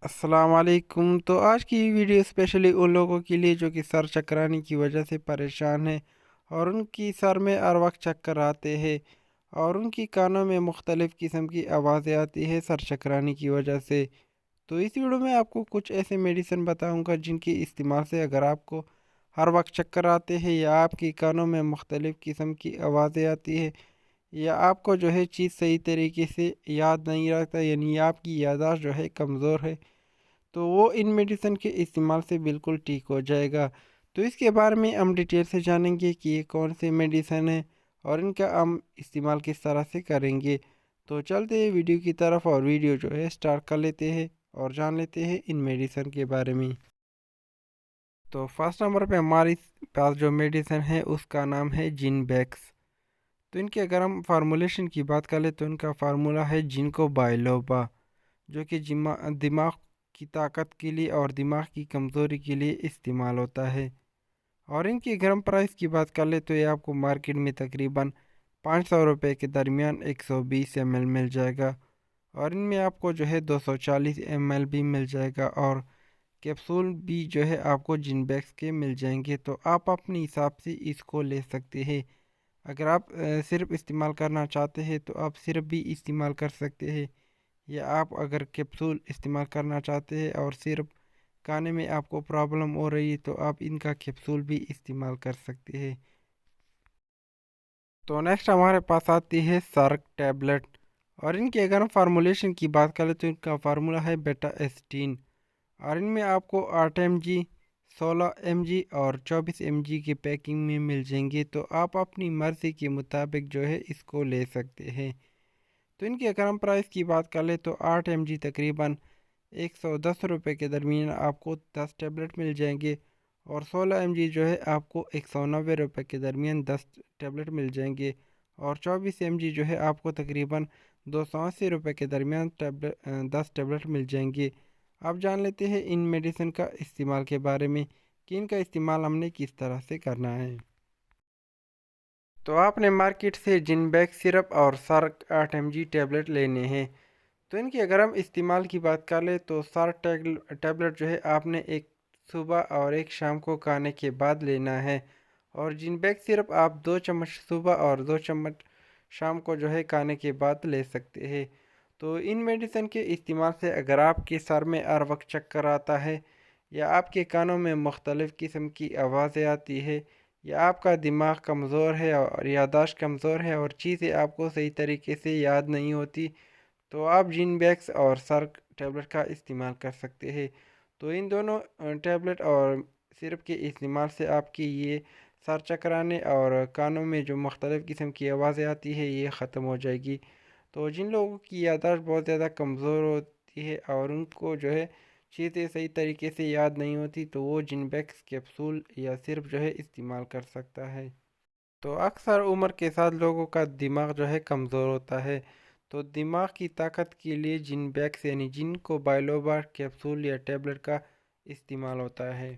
अस्सलाम वालेकुम। तो आज की वीडियो स्पेशली उन लोगों के लिए जो कि सर चकराने की वजह से परेशान है और उनकी सर में हर वक्त चक्कर आते हैं और उनकी कानों में मुख्तलिफ़ किस्म की आवाज़ें आती है सर चकराने की वजह से। तो इस वीडियो में आपको कुछ ऐसे मेडिसिन बताऊंगा जिनके इस्तेमाल से अगर आपको हर वक्त चक्कर आते हैं या आपकी कानों में मुख्तलिफ़ किस्म की आवाज़ें आती है या आपको जो है चीज़ सही तरीके से याद नहीं रहता, यानी आपकी याददाश्त जो है कमज़ोर है, तो वो इन मेडिसिन के इस्तेमाल से बिल्कुल ठीक हो जाएगा। तो इसके बारे में हम डिटेल से जानेंगे कि ये कौन से मेडिसिन है और इनका हम इस्तेमाल किस तरह से करेंगे। तो चलते हैं वीडियो की तरफ और वीडियो जो है स्टार्ट कर लेते हैं और जान लेते हैं इन मेडिसिन के बारे में। तो फर्स्ट नंबर पे हमारे पास जो मेडिसिन है उसका नाम है जिनबेक्स। तो इनके अगर हम फार्मूलेशन की बात करें तो इनका फार्मूला है जिनको बाइलोबा, जो कि दिमाग की ताकत के लिए और दिमाग की कमज़ोरी के लिए इस्तेमाल होता है। और इनकी गर्म प्राइस की बात कर ले तो ये आपको मार्केट में तकरीबन 500 रुपये के दरमियान 120 ml मिल जाएगा। और इनमें आपको जो है 240 ml भी मिल जाएगा और कैप्सूल भी जो है आपको जिनबैक्स के मिल जाएंगे। तो आप अपने हिसाब से इसको ले सकते हैं। अगर आप सिर्फ इस्तेमाल करना चाहते हैं तो आप सिर्फ भी इस्तेमाल कर सकते हैं, या आप अगर कैप्सूल इस्तेमाल करना चाहते हैं और सिर्फ खाने में आपको प्रॉब्लम हो रही है तो आप इनका कैप्सूल भी इस्तेमाल कर सकते हैं। तो नेक्स्ट हमारे पास आती है सर्क टैबलेट। और इनके अगर हम फार्मूलेशन की बात करें तो इनका फार्मूला है बेटा एस्टीन। और इनमें आपको 8 mg, 16 mg और 24 mg की पैकिंग में मिल जाएंगे। तो आप अपनी मर्ज़ी के मुताबिक जो है इसको ले सकते हैं। तो इनकी अगर हम प्राइस की बात कर ले तो 8 mg तकरीबन 110 रुपये के दरमियान आपको 10 टैबलेट मिल जाएंगे। और 16 mg जो है आपको 190 रुपये के दरमियान 10 टैबलेट मिल जाएंगे। और 24 mg जो है आपको तकरीबन 280 रुपये के दरमियान 10 टैबलेट मिल जाएंगे। अब जान लेते हैं इन मेडिसिन का इस्तेमाल के बारे में कि इनका इस्तेमाल हमने किस तरह से करना है। तो आपने मार्केट से जिनबैक सिरप और सर्क 8 mg टैबलेट लेने हैं। तो इनकी अगर हम इस्तेमाल की बात कर ले तो सार टैबलेट जो है आपने एक सुबह और एक शाम को खाने के बाद लेना है। और जिनबेक सिर्फ आप 2 चम्मच सुबह और 2 चम्मच शाम को जो है खाने के बाद ले सकते हैं। तो इन मेडिसिन के इस्तेमाल से अगर आपके सर में हर वक्त चक्कर आता है या आपके कानों में मुख्तलिफ़ किस्म की आवाज़ें आती है या आपका दिमाग कमज़ोर है और यादाश्त कमज़ोर है और चीज़ें आपको सही तरीके से याद नहीं होती, तो आप जिनबैक्स और सर्क टैबलेट का इस्तेमाल कर सकते हैं। तो इन दोनों टैबलेट और सिरप के इस्तेमाल से आपकी ये सर चकराने और कानों में जो मुख्तलिफ़ किस्म की आवाज़ें आती है ये ख़त्म हो जाएगी। तो जिन लोगों की याददाश्त बहुत ज़्यादा कमज़ोर होती है और उनको जो है चीज़ें सही तरीके से याद नहीं होती तो वो जिनबैक्स कैप्सूल या सिरप जो है इस्तेमाल कर सकता है। तो अक्सर उम्र के साथ लोगों का दिमाग जो है कमज़ोर होता है। तो दिमाग की ताकत के लिए जिनबैक्स यानी जिनको बाइलोबा कैप्सूल या टैबलेट का इस्तेमाल होता है।